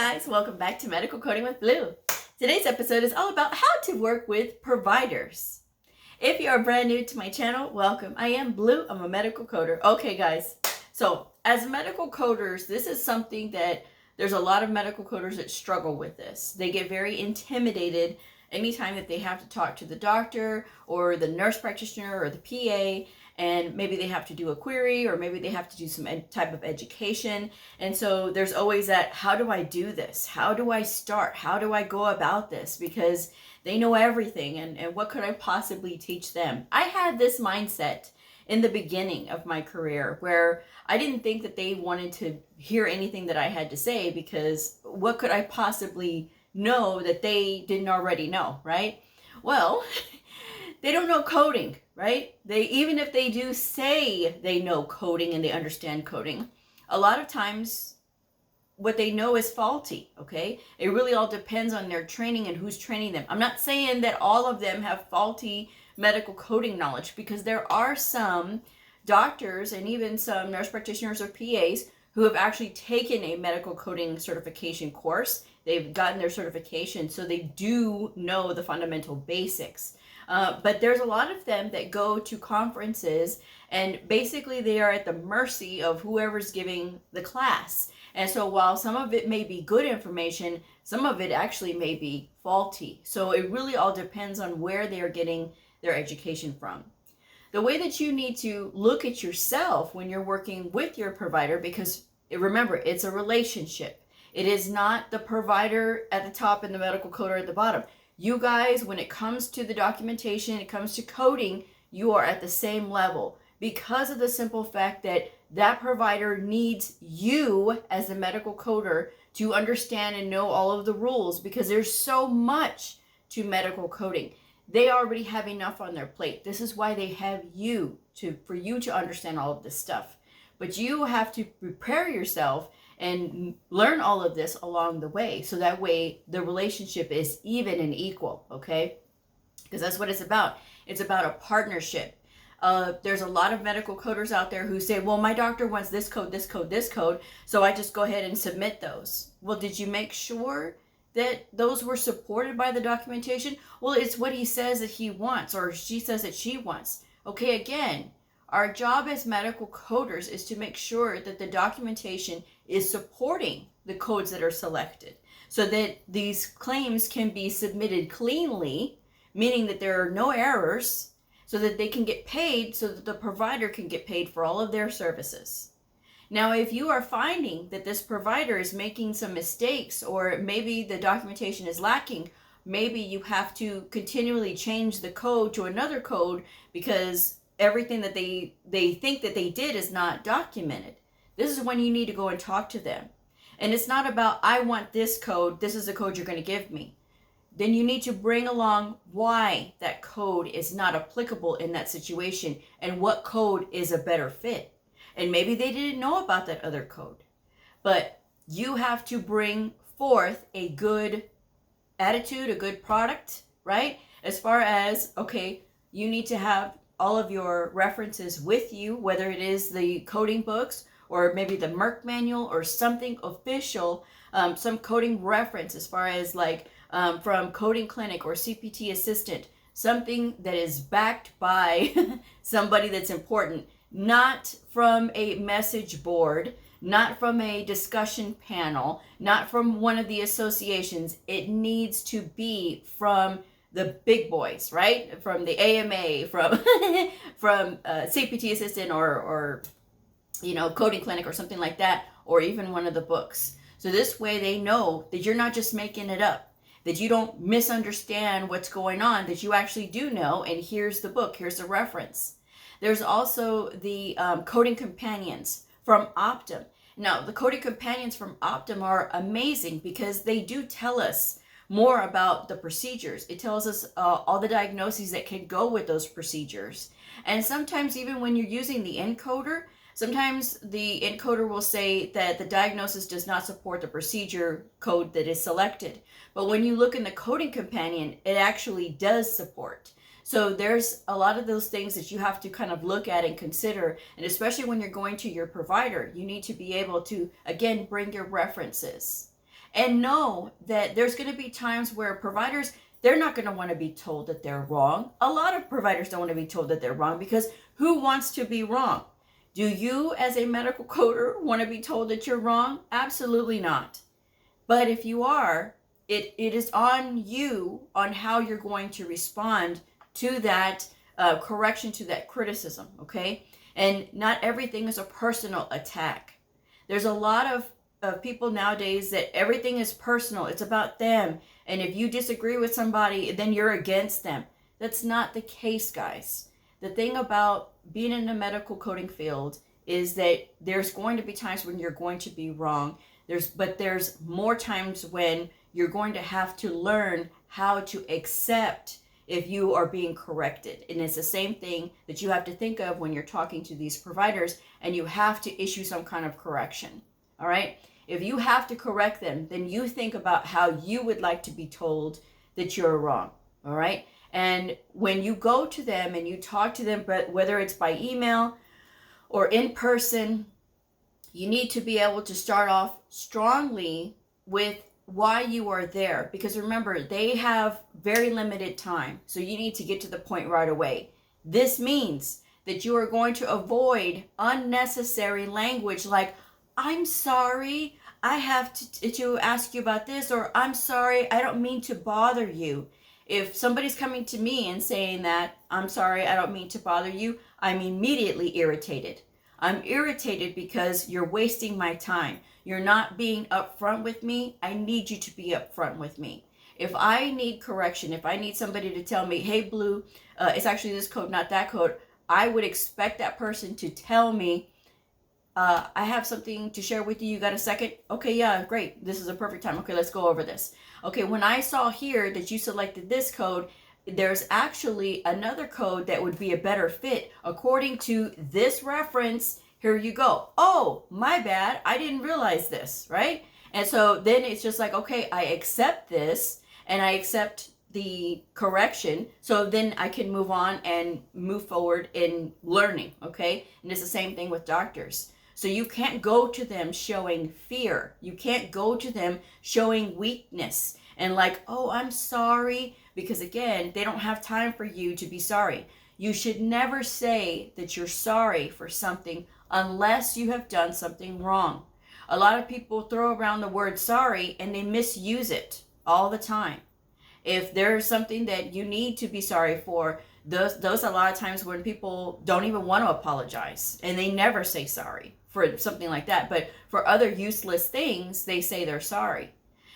Guys, welcome back to Medical Coding with Blue. Today's episode is all about how to work with providers. If you are brand new to my channel, welcome. I am Blue. I'm a medical coder. Okay, guys. So as medical coders, this is something that there's a lot of medical coders that struggle with this. They get very intimidated anytime that they have to talk to the doctor or the nurse practitioner or the PA, and maybe they have to do a query or maybe they have to do some type of education. And so there's always that, how do I do this? How do I start? How do I go about this? Because they know everything, and what could I possibly teach them? I had this mindset in the beginning of my career where I didn't think that they wanted to hear anything that I had to say, because what could I possibly know that they didn't already know, right? Well, they don't know coding, right? Even if they do say they know coding and they understand coding, a lot of times what they know is faulty, okay? It really all depends on their training and who's training them. I'm not saying that all of them have faulty medical coding knowledge, because there are some doctors and even some nurse practitioners or PAs who have actually taken a medical coding certification course. They've gotten their certification, so they do know the fundamental basics. But there's a lot of them that go to conferences, and basically they are at the mercy of whoever's giving the class. And so while some of it may be good information, some of it actually may be faulty. So it really all depends on where they are getting their education from. The way that you need to look at yourself when you're working with your provider, because remember, it's a relationship. It is not the provider at the top and the medical coder at the bottom. You guys, when it comes to the documentation, it comes to coding, you are at the same level, because of the simple fact that that provider needs you as the medical coder to understand and know all of the rules, because there's so much to medical coding. They already have enough on their plate. This is why they have you, for you to understand all of this stuff. But you have to prepare yourself and learn all of this along the way, so that way the relationship is even and equal, okay? Because that's what it's about. It's about a partnership. There's a lot of medical coders out there who say, well, my doctor wants this code, this code, this code, so I just go ahead and submit those. Well, did you make sure that those were supported by the documentation? Well, it's what he says that he wants, or she says that she wants. Okay, again, our job as medical coders is to make sure that the documentation is supporting the codes that are selected, so that these claims can be submitted cleanly, meaning that there are no errors, so that they can get paid, so that the provider can get paid for all of their services. Now, if you are finding that this provider is making some mistakes, or maybe the documentation is lacking, maybe you have to continually change the code to another code because everything that they think that they did is not documented. This is when you need to go and talk to them. And it's not about, I want this code, this is the code you're going to give me. Then you need to bring along why that code is not applicable in that situation, and what code is a better fit. And maybe they didn't know about that other code. But you have to bring forth a good attitude, a good product, right? As far as, okay, you need to have all of your references with you, whether it is the coding books or maybe the Merck manual or something official, some coding reference as far as like from Coding Clinic or CPT Assistant, something that is backed by somebody that's important, not from a message board, not from a discussion panel, not from one of the associations. It needs to be from the big boys, right? From the AMA, from CPT Assistant or Coding Clinic or something like that, or even one of the books. So this way they know that you're not just making it up, that you don't misunderstand what's going on, that you actually do know, and here's the book, here's the reference. There's also the coding companions from Optum. Now, the coding companions from Optum are amazing because they do tell us more about the procedures. It tells us all the diagnoses that can go with those procedures. And sometimes even when you're using the encoder, sometimes the encoder will say that the diagnosis does not support the procedure code that is selected. But when you look in the coding companion, it actually does support. So there's a lot of those things that you have to kind of look at and consider. And especially when you're going to your provider, you need to be able to, again, bring your references. And know that there's going to be times where providers, they're not going to want to be told that they're wrong. A lot of providers don't want to be told that they're wrong, because who wants to be wrong? Do you, as a medical coder, want to be told that you're wrong? Absolutely not. But if you are, it is on you on how you're going to respond to that correction, to that criticism, okay? And not everything is a personal attack. There's a lot of people nowadays that everything is personal. It's about them. And if you disagree with somebody, then you're against them. That's not the case, guys. The thing about being in the medical coding field is that there's going to be times when you're going to be wrong. But there's more times when you're going to have to learn how to accept if you are being corrected. And it's the same thing that you have to think of when you're talking to these providers and you have to issue some kind of correction. All right? If you have to correct them, then you think about how you would like to be told that you're wrong. All right? And when you go to them and you talk to them, but whether it's by email or in person, you need to be able to start off strongly with why you are there. Because remember, they have very limited time. So you need to get to the point right away. This means that you are going to avoid unnecessary language like, I'm sorry, I have to ask you about this, or I'm sorry, I don't mean to bother you. If somebody's coming to me and saying that, I'm sorry, I don't mean to bother you, I'm immediately irritated. I'm irritated because you're wasting my time. You're not being upfront with me. I need you to be upfront with me. If I need correction, if I need somebody to tell me, hey, Blue, it's actually this code, not that code, I would expect that person to tell me, I have something to share with you. You got a second? Okay, yeah, great. This is a perfect time. Okay, let's go over this. Okay, when I saw here that you selected this code, there's actually another code that would be a better fit according to this reference. Here you go. Oh, my bad. I didn't realize this, right? And so then it's just like, okay, I accept this and I accept the correction. So then I can move on and move forward in learning, okay? And it's the same thing with doctors. So you can't go to them showing fear. You can't go to them showing weakness and like, oh, I'm sorry. Because again, they don't have time for you to be sorry. You should never say that you're sorry for something unless you have done something wrong. A lot of people throw around the word sorry and they misuse it all the time. If there's something that you need to be sorry for, those a lot of times when people don't even want to apologize and they never say sorry for something like that. But for other useless things, they say they're sorry.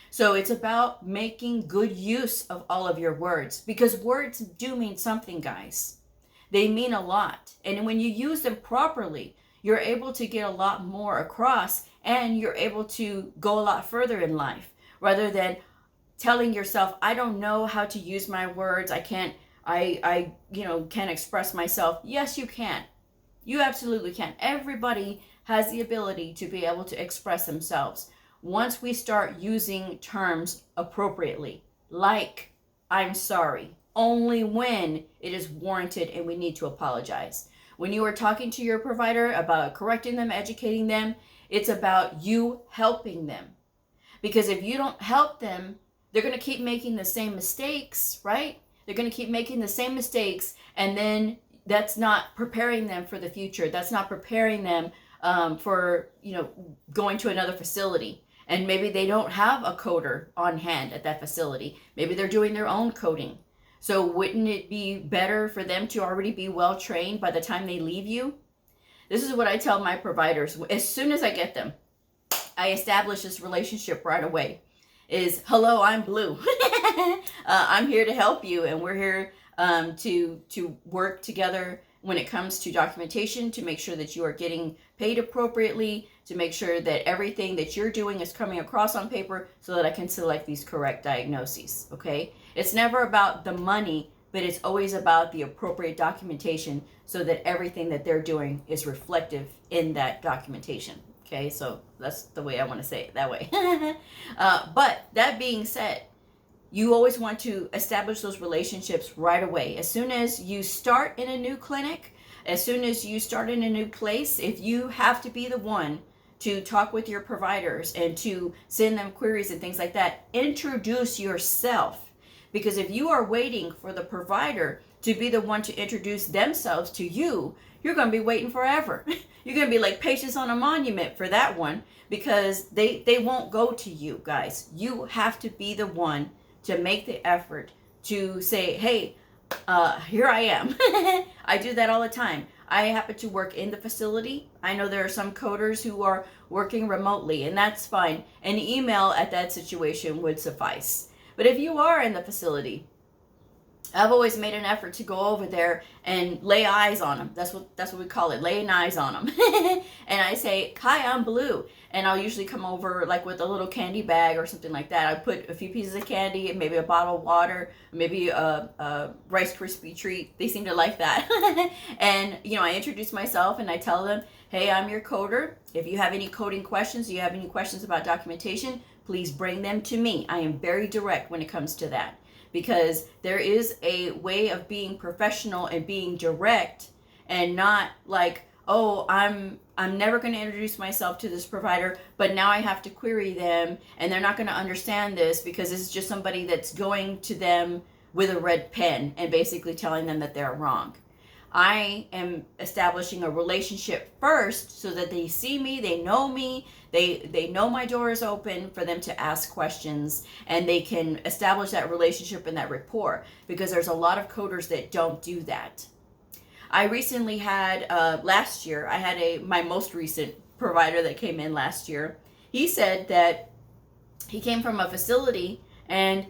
So it's about making good use of all of your words, because words do mean something, guys. They mean a lot. And when you use them properly, you're able to get a lot more across and you're able to go a lot further in life rather than telling yourself, I don't know how to use my words. I can't express myself. Yes, you can. You absolutely can. Everybody has the ability to be able to express themselves. Once we start using terms appropriately, like I'm sorry, only when it is warranted and we need to apologize. When you are talking to your provider about correcting them, educating them, it's about you helping them. Because if you don't help them, they're going to keep making the same mistakes, right? They're going to keep making the same mistakes, and then that's not preparing them for the future. That's not preparing them for going to another facility. And maybe they don't have a coder on hand at that facility. Maybe they're doing their own coding. So wouldn't it be better for them to already be well trained by the time they leave you? This is what I tell my providers. As soon as I get them, I establish this relationship right away. Is, hello, I'm Blue. I'm here to help you, and we're here to work together when it comes to documentation, to make sure that you are getting paid appropriately, to make sure that everything that you're doing is coming across on paper so that I can select these correct diagnoses, okay? It's never about the money, but it's always about the appropriate documentation so that everything that they're doing is reflective in that documentation, okay? So that's the way I want to say it, that way. But that being said, you always want to establish those relationships right away. As soon as you start in a new clinic, as soon as you start in a new place, if you have to be the one to talk with your providers and to send them queries and things like that, introduce yourself. Because if you are waiting for the provider to be the one to introduce themselves to you, you're going to be waiting forever. You're going to be like patience on a monument for that one, because they won't go to you, guys. You have to be the one to make the effort to say, hey, here I am. I do that all the time. I happen to work in the facility. I know there are some coders who are working remotely, and that's fine. An email at that situation would suffice. But if you are in the facility, I've always made an effort to go over there and lay eyes on them. That's what we call it, laying eyes on them. And I say, hi, I'm Bleu. And I'll usually come over like with a little candy bag or something like that. I put a few pieces of candy, maybe a bottle of water, maybe a Rice Krispie treat. They seem to like that. And, you know, I introduce myself and I tell them, hey, I'm your coder. If you have any coding questions, you have any questions about documentation, please bring them to me. I am very direct when it comes to that. Because there is a way of being professional and being direct, and not like, oh, I'm never going to introduce myself to this provider, but now I have to query them and they're not going to understand this because this is just somebody that's going to them with a red pen and basically telling them that they're wrong. I am establishing a relationship first so that they see me, they know me, they know my door is open for them to ask questions, and they can establish that relationship and that rapport, because there's a lot of coders that don't do that. I recently had, last year, I had my most recent provider that came in last year. He said that he came from a facility and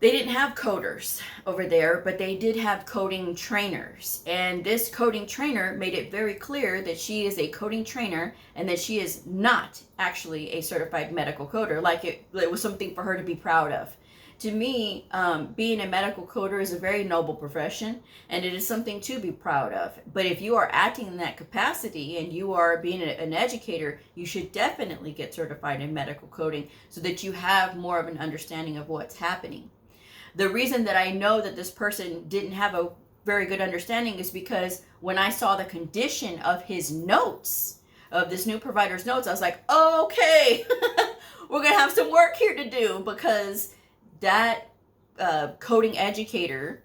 they didn't have coders over there, but they did have coding trainers. And this coding trainer made it very clear that she is a coding trainer and that she is not actually a certified medical coder. Like it was something for her to be proud of. To me, being a medical coder is a very noble profession, and it is something to be proud of. But if you are acting in that capacity and you are being an educator, you should definitely get certified in medical coding so that you have more of an understanding of what's happening. The reason that I know that this person didn't have a very good understanding is because when I saw the condition of his notes, of this new provider's notes, I was like, okay, we're going to have some work here to do, because that coding educator,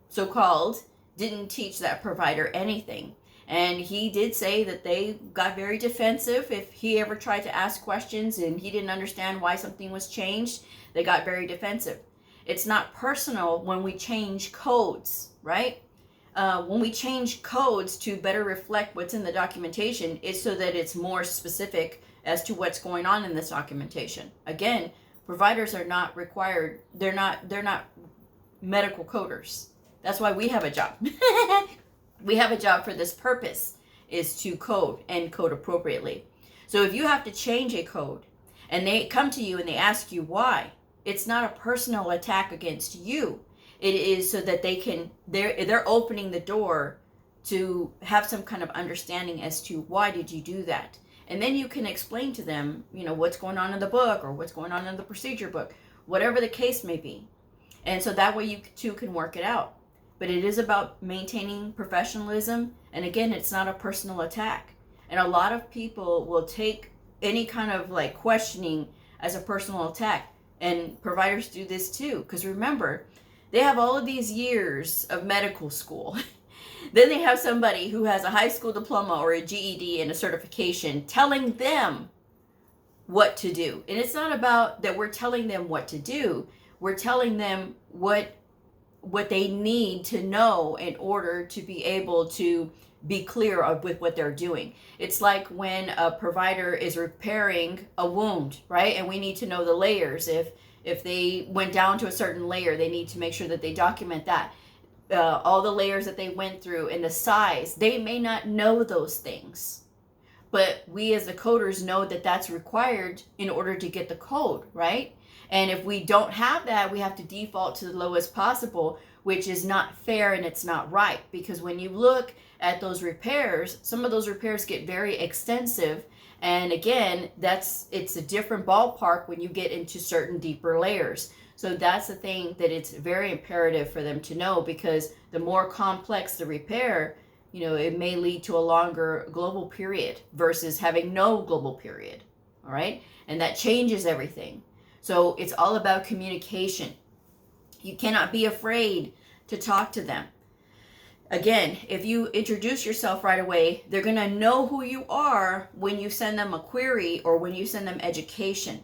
so-called, didn't teach that provider anything. And he did say that they got very defensive if he ever tried to ask questions and he didn't understand why something was changed. They got very defensive. It's not personal when we change codes, right? When we change codes to better reflect what's in the documentation, it's so that it's more specific as to what's going on in this documentation. Again, providers are not required. They're not medical coders. That's why we have a job. We have a job for this purpose, is to code and code appropriately. So if you have to change a code and they come to you and they ask you why, it's not a personal attack against you. It is so that they're opening the door to have some kind of understanding as to why did you do that. And then you can explain to them, you know, what's going on in the book or what's going on in the procedure book, whatever the case may be. And so that way you two can work it out. But it is about maintaining professionalism. And again, it's not a personal attack. And a lot of people will take any kind of like questioning as a personal attack. And providers do this too, because remember, they have all of these years of medical school. Then they have somebody who has a high school diploma or a GED and a certification telling them what to do. And it's not about that we're telling them what to do. We're telling them what they need to know in order to be able to be clear with what they're doing. It's like when a provider is repairing a wound, right? And we need to know the layers. If they went down to a certain layer, they need to make sure that they document that. All the layers that they went through and the size, they may not know those things. But we as the coders know that that's required in order to get the code, right? And if we don't have that, we have to default to the lowest possible, which is not fair and it's not right. Because when you look at those repairs, some of those repairs get very extensive. And again, it's a different ballpark when you get into certain deeper layers. So that's the thing that it's very imperative for them to know, because the more complex the repair, it may lead to a longer global period versus having no global period. All right. And that changes everything. So it's all about communication. You cannot be afraid to talk to them. Again, if you introduce yourself right away, they're going to know who you are when you send them a query or when you send them education.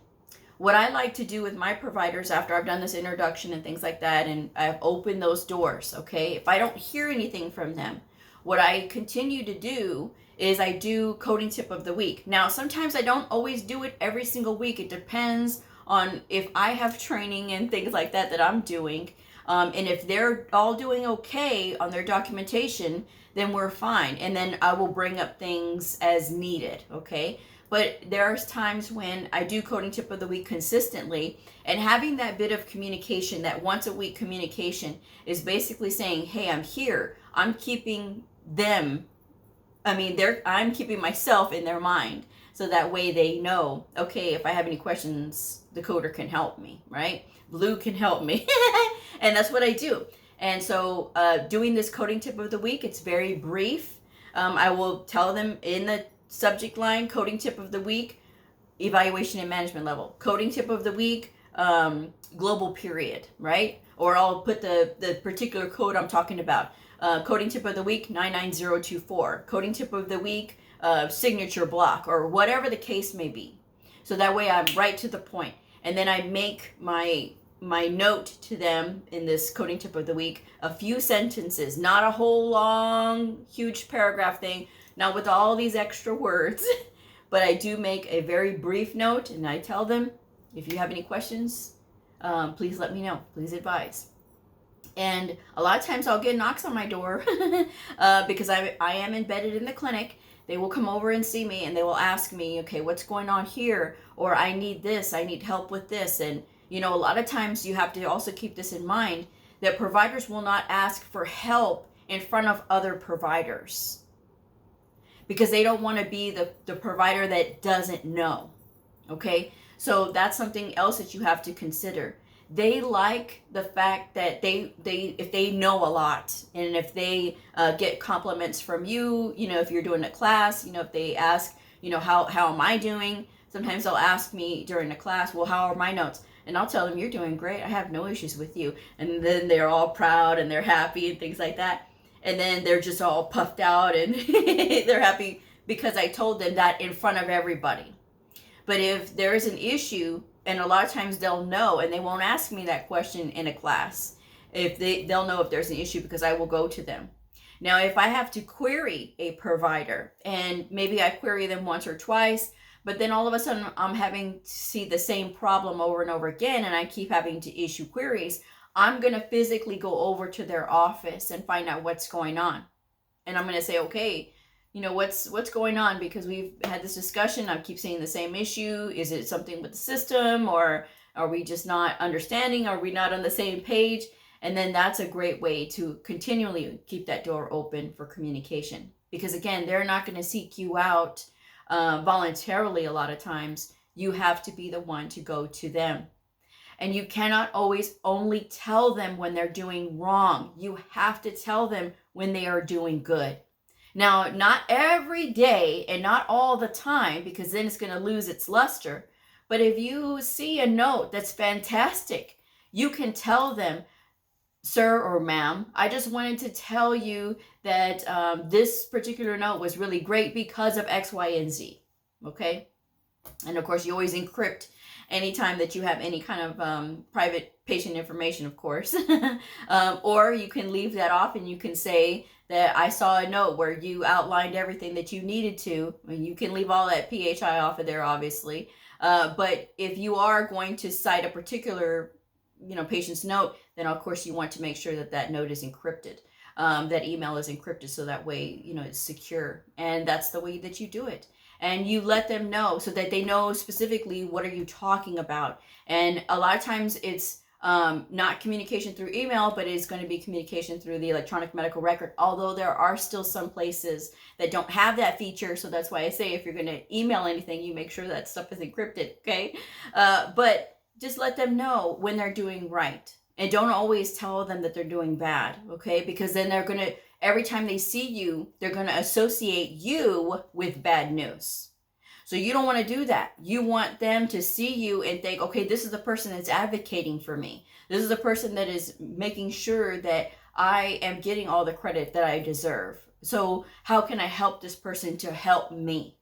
What I like to do with my providers after I've done this introduction and things like that, and I've opened those doors, okay, if I don't hear anything from them, what I continue to do is I do coding tip of the week. Now, sometimes I don't always do it every single week. It depends on if I have training and things like that I'm doing. And if they're all doing okay on their documentation, then we're fine. And then I will bring up things as needed, okay? But there are times when I do coding tip of the week consistently, and having that bit of communication, that once a week communication, is basically saying, hey, I'm here. I'm keeping them, I'm keeping myself in their mind. So that way they know, okay, if I have any questions, the coder can help me, right? Bleu can help me. And that's what I do. And so doing this coding tip of the week, it's very brief. I will tell them in the subject line, coding tip of the week, evaluation and management level. Coding tip of the week, global period, right? Or I'll put the particular code I'm talking about. Coding tip of the week, 99024. Coding tip of the week, signature block, or whatever the case may be. So that way I'm right to the point. And then I make my note to them in this coding tip of the week, a few sentences, not a whole long, huge paragraph thing, not with all these extra words, but I do make a very brief note, and I tell them, if you have any questions, please let me know, please advise. And a lot of times I'll get knocks on my door because I am embedded in the clinic. They will come over and see me, and they will ask me, okay, what's going on here? Or I need this, I need help with this. And a lot of times you have to also keep this in mind, that providers will not ask for help in front of other providers because they don't want to be the provider that doesn't know. Okay, so that's something else that you have to consider. They like the fact that if they know a lot, and if they get compliments from you, if you're doing a class, if they ask, how am I doing? Sometimes they'll ask me during the class, well, how are my notes? And I'll tell them, you're doing great. I have no issues with you. And then they're all proud and they're happy and things like that. And then they're just all puffed out and they're happy because I told them that in front of everybody. But if there is an issue, and a lot of times they'll know, and they won't ask me that question in a class. They'll know if there's an issue because I will go to them. Now, if I have to query a provider, and maybe I query them once or twice, but then all of a sudden I'm having to see the same problem over and over again, and I keep having to issue queries, I'm going to physically go over to their office and find out what's going on. And I'm going to say, okay, what's going on? Because we've had this discussion. I keep seeing the same issue. Is it something with the system, or are we just not understanding? Are we not on the same page? And then that's a great way to continually keep that door open for communication. Because again, they're not going to seek you out voluntarily a lot of times. You have to be the one to go to them. And you cannot always only tell them when they're doing wrong. You have to tell them when they are doing good. Now, not every day and not all the time, because then it's going to lose its luster. But if you see a note that's fantastic, you can tell them, sir or ma'am, I just wanted to tell you that this particular note was really great because of X, Y, and Z. Okay? And of course, you always encrypt anytime that you have any kind of private patient information, of course. Or you can leave that off and you can say that I saw a note where you outlined everything that you needed to. I mean, you can leave all that PHI off of there, obviously. But if you are going to cite a particular patient's note, then of course you want to make sure that that note is encrypted. That email is encrypted so that way, it's secure. And that's the way that you do it. And you let them know so that they know specifically what are you talking about. And a lot of times it's not communication through email, but it's going to be communication through the electronic medical record. Although there are still some places that don't have that feature. So that's why I say if you're going to email anything, you make sure that stuff is encrypted. Okay. But just let them know when they're doing right. And don't always tell them that they're doing bad. Okay. Because then every time they see you, they're going to associate you with bad news. So you don't want to do that. You want them to see you and think, okay, this is the person that's advocating for me. This is the person that is making sure that I am getting all the credit that I deserve. So how can I help this person to help me?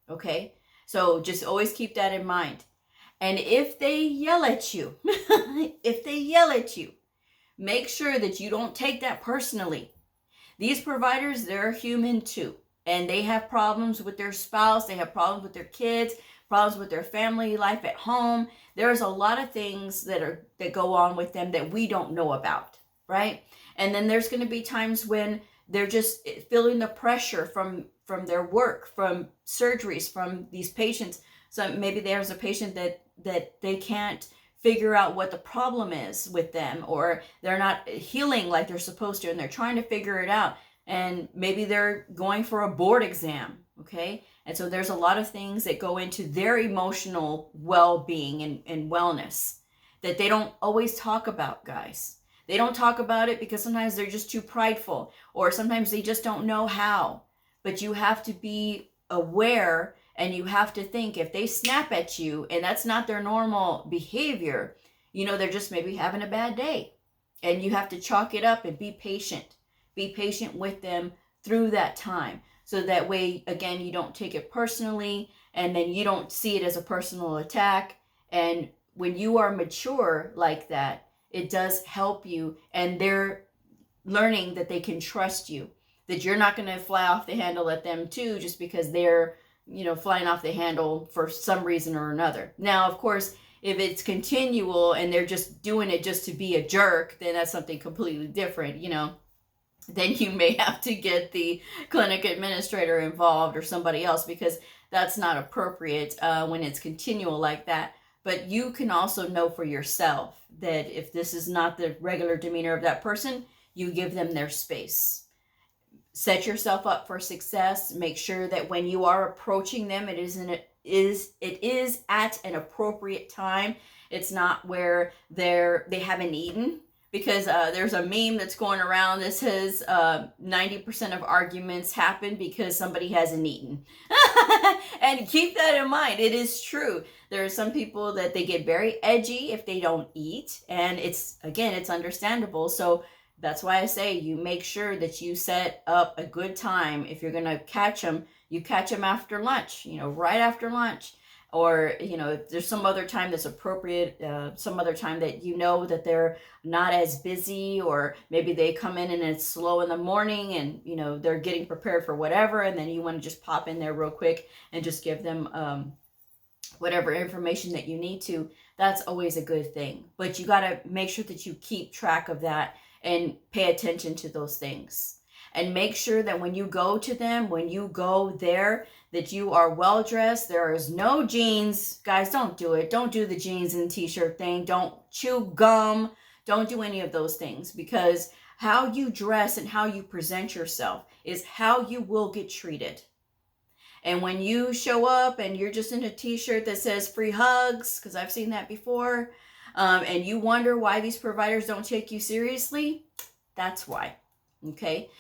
Okay, so just always keep that in mind. And if they yell at you, make sure that you don't take that personally. These providers, they're human too. And they have problems with their spouse. They have problems with their kids, problems with their family life at home. There's a lot of things that go on with them that we don't know about, right? And then there's going to be times when they're just feeling the pressure from their work, from surgeries, from these patients. So maybe there's a patient that they can't figure out what the problem is with them, or they're not healing like they're supposed to, and they're trying to figure it out. And maybe they're going for a board exam, okay? And so there's a lot of things that go into their emotional well-being and wellness that they don't always talk about, guys. They don't talk about it because sometimes they're just too prideful, or sometimes they just don't know how. But you have to be aware, and you have to think, if they snap at you and that's not their normal behavior, they're just maybe having a bad day. And you have to chalk it up and be patient. Be patient with them through that time. So that way, again, you don't take it personally, and then you don't see it as a personal attack. And when you are mature like that, it does help you, and they're learning that they can trust you, that you're not going to fly off the handle at them too, just because they're, flying off the handle for some reason or another. Now, of course, if it's continual and they're just doing it just to be a jerk, then that's something completely different, then you may have to get the clinic administrator involved or somebody else, because that's not appropriate when it's continual like that. But you can also know for yourself that if this is not the regular demeanor of that person, you give them their space. Set yourself up for success. Make sure that when you are approaching them, it is at an appropriate time. It's not where they haven't eaten. Because there's a meme that's going around that says 90% of arguments happen because somebody hasn't eaten. And keep that in mind. It is true. There are some people that they get very edgy if they don't eat. And it's understandable. So that's why I say you make sure that you set up a good time. If you're going to catch them, you catch them after lunch, right after lunch. Or, if there's some other time that's appropriate, some other time that that they're not as busy, or maybe they come in and it's slow in the morning and, they're getting prepared for whatever. And then you want to just pop in there real quick and just give them whatever information that you need to. That's always a good thing. But you got to make sure that you keep track of that and pay attention to those things. And make sure that when you go to them, when you go there, that you are well dressed. There is no jeans. Guys, don't do it. Don't do the jeans and t-shirt thing. Don't chew gum. Don't do any of those things, because how you dress and how you present yourself is how you will get treated. And when you show up and you're just in a t-shirt that says free hugs, because I've seen that before, and you wonder why these providers don't take you seriously, that's why. Okay,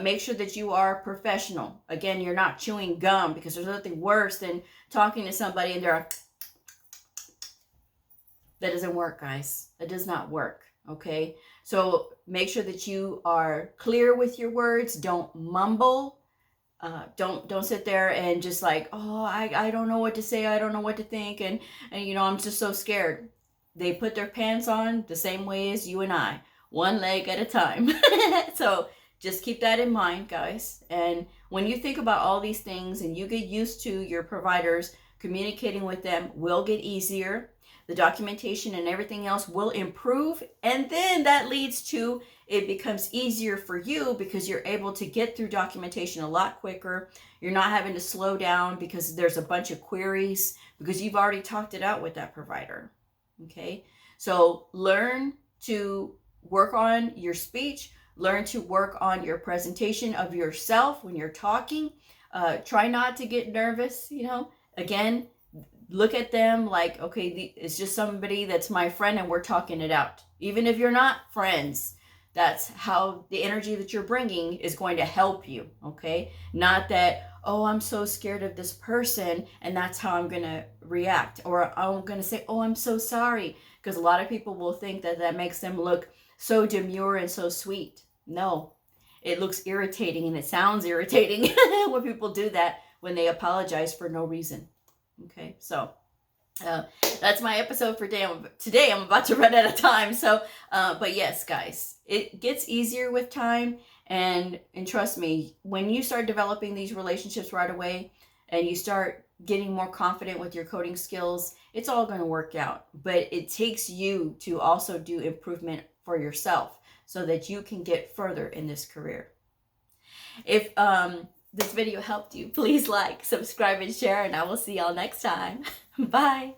make sure that you are professional. Again, you're not chewing gum, because there's nothing worse than talking to somebody and they're that doesn't work, guys. That does not work. Okay, so make sure that you are clear with your words. Don't mumble. Don't sit there and just like, oh, I don't know what to say. I don't know what to think, and I'm just so scared. They put their pants on the same way as you and I. One leg at a time. So just keep that in mind, guys. And when you think about all these things and you get used to your providers, communicating with them will get easier. The documentation and everything else will improve. And then that leads to it becomes easier for you, because you're able to get through documentation a lot quicker. You're not having to slow down because there's a bunch of queries, because you've already talked it out with that provider. Okay, so learn to work on your speech, learn to work on your presentation of yourself when you're talking. Try not to get nervous, again, look at them like, okay, it's just somebody that's my friend and we're talking it out. Even if you're not friends, That's how the energy that you're bringing is going to help you, okay? Not that, oh, I'm so scared of this person and that's how I'm going to react. Or I'm going to say, oh, I'm so sorry. Because a lot of people will think that that makes them look so demure and so sweet. No, it looks irritating and it sounds irritating when people do that, when they apologize for no reason. Okay, so that's my episode for today. I'm about to run out of time. So, but yes, guys, it gets easier with time. And trust me, when you start developing these relationships right away and you start getting more confident with your coding skills, it's all going to work out. But it takes you to also do improvement for yourself so that you can get further in this career. If this video helped you, please like, subscribe, and share, and I will see y'all next time. Bye.